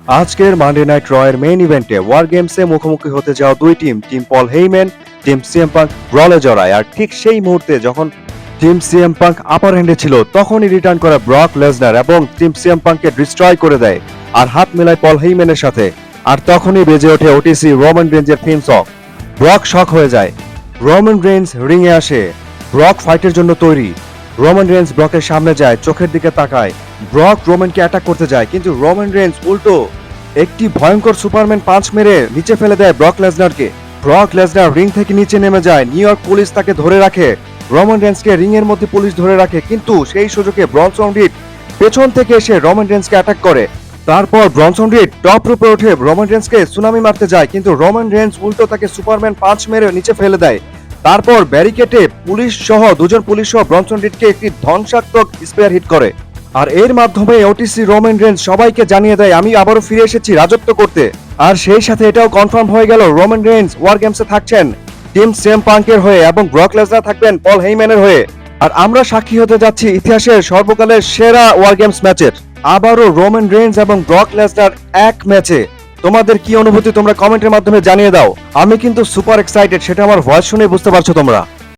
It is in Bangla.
আজকের মানডে নাইট রয়ের মেইন ইভেন্টে ওয়ার গেমসে মুখোমুখি হতে যাওয়া দুই টিম পল হেইম্যান, টিম সিএম পাঙ্ক ব্রলে জড়ায়। আর ঠিক সেই মুহূর্তে যখন টিম সিএম পাঙ্ক আপার হ্যান্ডে ছিল, তখনই রিটার্ন করে ব্রক লেসনার এবং টিম সিএম পাঙ্ককে ডিস্ট্রয় করে দেয় আর হাত মেলায় পল হেইম্যানের সাথে। আর তখনই বেজে ওঠে ওটিসি রোমান রেঞ্জের থিম সং। ব্রক শক হয়ে যায়। রোমান রেঞ্জ রিং এ আসে। ব্রক ফাইটের জন্য তৈরি। রোমান রেঞ্জ ব্রকের সামনে যায়, চোখের দিকে তাকায়। ব্রক রোমানকে অ্যাটাক করতে যায়, কিন্তু রোমান রেঞ্জ উল্টো একটি ভয়ঙ্কর সুপারম্যান পাঞ্চ মেরে নিচে ফেলে দেয় ব্রক লেসনারকে। ব্রক লেসনার রিং থেকে নিচে নেমে যায়। নিউ ইয়র্ক পুলিশ তাকে ধরে রাখে। রোমান রেঞ্জকে রিং এর মধ্যে পুলিশ ধরে রাখে, কিন্তু সেই সুযোগে ব্রনসন রিড পেছন থেকে এসে রোমান রেঞ্জকে অ্যাটাক করে। তারপর ব্রনসন রিড টপ রূপে উঠে রোমান রেঞ্জকে সুনামি মারতে যায়, কিন্তু রোমান রেঞ্জ উল্টো তাকে সুপারম্যান পাঞ্চ মেরে নিচে ফেলে দেয়। তারপর ব্যারিকেডে পুলিশ সহ দুজন পুলিশ সহ ব্রনসন রিডকে একটি ধ্বংসাত্মক স্পেয়ার হিট করে। আর এর মাধ্যমে ওটিসি রোমান রেঞ্জ সবাইকে জানিয়ে দেয়, আমি আবারও ফিরে এসেছি রাজত্ব করতে। আর সেই সাথে এটাও কনফার্ম হয়ে গেল, রোমান রেঞ্জ ওয়ার গেমসে থাকছেন টিম সিএম পাঙ্কের হয়ে এবং ব্রক লেসনার থাকবেন পল হেইম্যানের হয়ে। আর আমরা সাক্ষী হতে যাচ্ছি ইতিহাসের সর্বকালের সেরা ওয়ার গেমস ম্যাচের। আবারও রোমান রেঞ্জ এবং ব্রক লেসনার এক ম্যাচে। তোমাদের কি অনুভূতি তোমরা কমেন্টের মাধ্যমে জানিয়ে দাও। আমি কিন্তু সুপার এক্সাইটেড, সেটা আমার ভয়েস শুনে বুঝতে পারছো তোমরা।